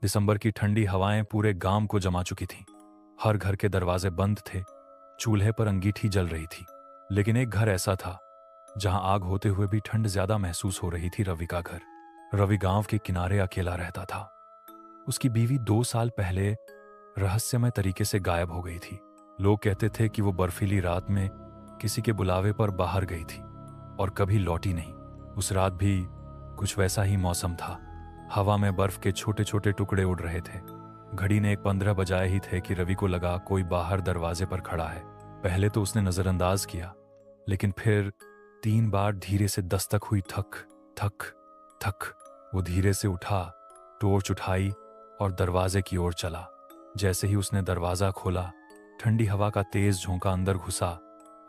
दिसंबर की ठंडी हवाएं पूरे गांव को जमा चुकी थीं। हर घर के दरवाजे बंद थे, चूल्हे पर अंगीठी जल रही थी। लेकिन एक घर ऐसा था जहां आग होते हुए भी ठंड ज्यादा महसूस हो रही थी। रवि का घर। रवि गांव के किनारे अकेला रहता था। उसकी बीवी 2 साल पहले रहस्यमय तरीके से गायब हो गई थी। लोग कहते थे कि वो बर्फीली रात में किसी के बुलावे पर बाहर गई थी और कभी लौटी नहीं। उस रात भी कुछ वैसा ही मौसम था। हवा में बर्फ के छोटे छोटे टुकड़े उड़ रहे थे। घड़ी ने 15 बजाए ही थे कि रवि को लगा कोई बाहर दरवाजे पर खड़ा है। पहले तो उसने नजरअंदाज किया, लेकिन फिर 3 बार धीरे से दस्तक हुई। थक थक थक। वो धीरे से उठा, टॉर्च उठाई और दरवाजे की ओर चला। जैसे ही उसने दरवाजा खोला, ठंडी हवा का तेज झोंका अंदर घुसा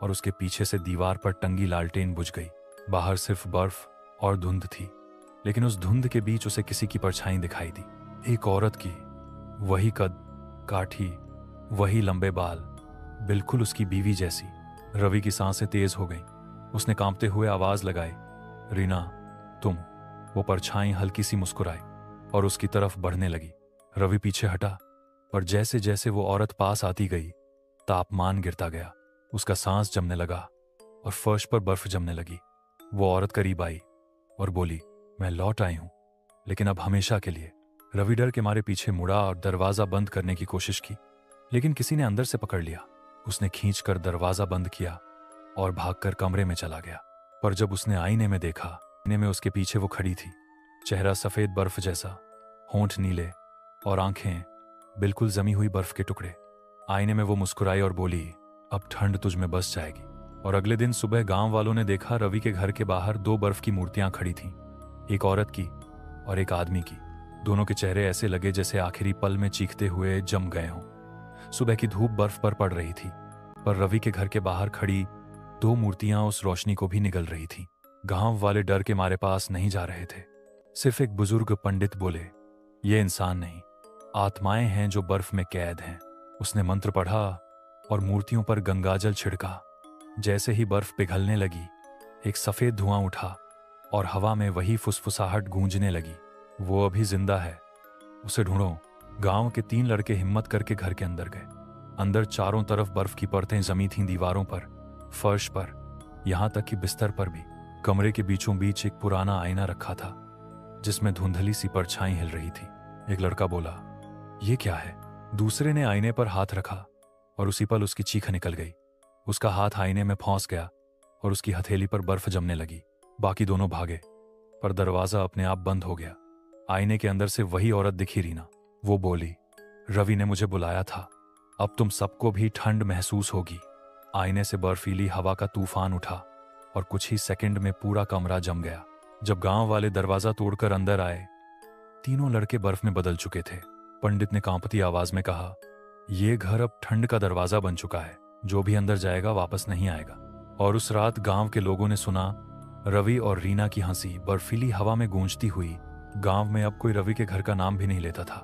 और उसके पीछे से दीवार पर टंगी लालटेन बुझ गई। बाहर सिर्फ बर्फ और धुंध थी, लेकिन उस धुंध के बीच उसे किसी की परछाई दिखाई दी। एक औरत की। वही कद काठी, वही लंबे बाल, बिल्कुल उसकी बीवी जैसी। रवि की सांसें तेज हो गईं। उसने कांपते हुए आवाज लगाई, रीना, तुम। वो परछाई हल्की सी मुस्कुराई और उसकी तरफ बढ़ने लगी। रवि पीछे हटा, पर जैसे जैसे वो औरत पास आती गई, तापमान गिरता गया। उसका सांस जमने लगा और फर्श पर बर्फ जमने लगी। वो औरत करीब आई और बोली, मैं लौट आई हूं, लेकिन अब हमेशा के लिए। रवि डर के मारे पीछे मुड़ा और दरवाजा बंद करने की कोशिश की, लेकिन किसी ने अंदर से पकड़ लिया। उसने खींचकर दरवाजा बंद किया और भागकर कमरे में चला गया। पर जब उसने आईने में देखा, आईने में उसके पीछे वो खड़ी थी। चेहरा सफेद बर्फ जैसा, होंठ नीले और आंखें बिल्कुल जमी हुई बर्फ के टुकड़े। आईने में वो मुस्कुराई और बोली, अब ठंड तुझ में बस जाएगी। और अगले दिन सुबह गांव वालों ने देखा रवि के घर के बाहर 2 बर्फ की मूर्तियां खड़ी थीं, एक औरत की और एक आदमी की। दोनों के चेहरे ऐसे लगे जैसे आखिरी पल में चीखते हुए जम गए हों। सुबह की धूप बर्फ पर पड़ रही थी, पर रवि के घर के बाहर खड़ी 2 मूर्तियां उस रोशनी को भी निगल रही थीं। गांव वाले डर के मारे पास नहीं जा रहे थे। सिर्फ एक बुजुर्ग पंडित बोले, ये इंसान नहीं, आत्माएं हैं जो बर्फ में कैद हैं। उसने मंत्र पढ़ा और मूर्तियों पर गंगाजल छिड़का। जैसे ही बर्फ पिघलने लगी, एक सफेद धुआं उठा और हवा में वही फुसफुसाहट गूंजने लगी, वो अभी जिंदा है, उसे ढूंढो। गांव के 3 लड़के हिम्मत करके घर के अंदर गए। अंदर चारों तरफ बर्फ की परतें जमी थीं, दीवारों पर, फर्श पर, यहां तक कि बिस्तर पर भी। कमरे के बीचों बीच एक पुराना आईना रखा था, जिसमें धुंधली सी परछाई हिल रही थी। एक लड़का बोला, ये क्या है? दूसरे ने आईने पर हाथ रखा और उसी पल उसकी चीख निकल गई। उसका हाथ आईने में फंस गया और उसकी हथेली पर बर्फ जमने लगी। बाकी दोनों भागे, पर दरवाजा अपने आप बंद हो गया। आईने के अंदर से वही औरत दिखी, रीना। वो बोली, रवि ने मुझे बुलाया था, अब तुम सबको भी ठंड महसूस होगी। आईने से बर्फीली हवा का तूफान उठा और कुछ ही सेकंड में पूरा कमरा जम गया। जब गांव वाले दरवाजा तोड़कर अंदर आए, तीनों लड़के बर्फ में बदल चुके थे। पंडित ने कांपती आवाज में कहा, ये घर अब ठंड का दरवाजा बन चुका है, जो भी अंदर जाएगा वापस नहीं आएगा। और उस रात गांव के लोगों ने सुना रवि और रीना की हंसी बर्फीली हवा में गूंजती हुई। गांव में अब कोई रवि के घर का नाम भी नहीं लेता था।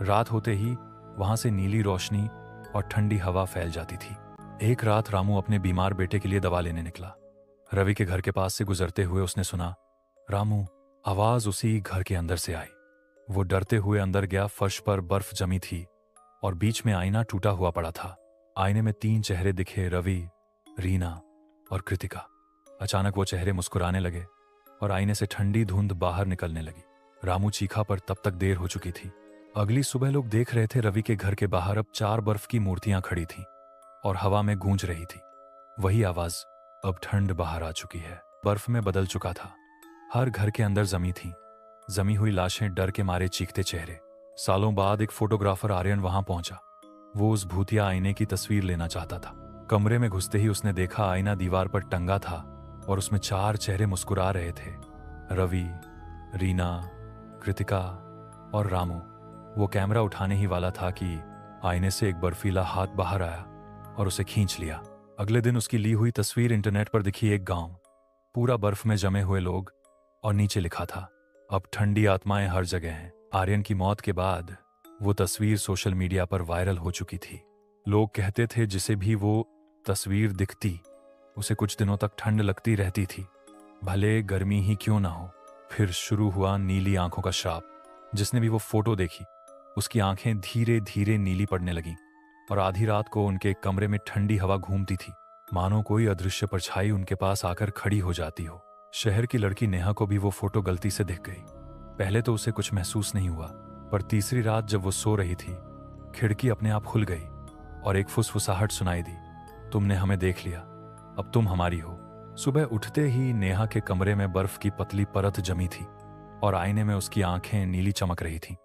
रात होते ही वहां से नीली रोशनी और ठंडी हवा फैल जाती थी। एक रात रामू अपने बीमार बेटे के लिए दवा लेने निकला। रवि के घर के पास से गुजरते हुए उसने सुना, रामू। आवाज उसी घर के अंदर से आई। वो डरते हुए अंदर गया। फर्श पर बर्फ जमी थी और बीच में आईना टूटा हुआ पड़ा था। आईने में 3 चेहरे दिखे, रवि, रीना और कृतिका। अचानक वो चेहरे मुस्कुराने लगे और आईने से ठंडी धुंध बाहर निकलने लगी। रामू चीखा, पर तब तक देर हो चुकी थी। अगली सुबह लोग देख रहे थे रवि के घर के बाहर अब 4 बर्फ की मूर्तियां खड़ी थीं और हवा में गूंज रही थी। वही आवाज, अब ठंड बाहर आ चुकी है। बर्फ में बदल चुका था। हर घर के अंदर जमी हुई लाशें, डर के मारे चीखते चेहरे। सालों बाद एक फोटोग्राफर आर्यन वहां पहुंचा। वो उस भूतिया आईने की तस्वीर लेना चाहता था। कमरे में घुसते ही उसने देखा आईना दीवार पर टंगा था और उसमें 4 चेहरे मुस्कुरा रहे थे, रवि, रीना, कृतिका और रामू। वो कैमरा उठाने ही वाला था कि आईने से एक बर्फीला हाथ बाहर आया और उसे खींच लिया। अगले दिन उसकी ली हुई तस्वीर इंटरनेट पर दिखी। एक गांव, पूरा बर्फ में जमे हुए लोग, और नीचे लिखा था, अब ठंडी आत्माएं हर जगह हैं। आर्यन की मौत के बाद वो तस्वीर सोशल मीडिया पर वायरल हो चुकी थी। लोग कहते थे जिसे भी वो तस्वीर दिखती, उसे कुछ दिनों तक ठंड लगती रहती थी, भले गर्मी ही क्यों ना हो। फिर शुरू हुआ नीली आंखों का श्राप। जिसने भी वो फोटो देखी, उसकी आंखें धीरे धीरे नीली पड़ने लगीं और आधी रात को उनके कमरे में ठंडी हवा घूमती थी, मानो कोई अदृश्य परछाई उनके पास आकर खड़ी हो जाती हो। शहर की लड़की नेहा को भी वो फोटो गलती से दिख गई। पहले तो उसे कुछ महसूस नहीं हुआ, पर तीसरी रात जब वो सो रही थी, खिड़की अपने आप खुल गई और एक फुसफुसाहट सुनाई दी, तुमने हमें देख लिया, अब तुम हमारी हो। सुबह उठते ही नेहा के कमरे में बर्फ की पतली परत जमी थी और आईने में उसकी आंखें नीली चमक रही थीं।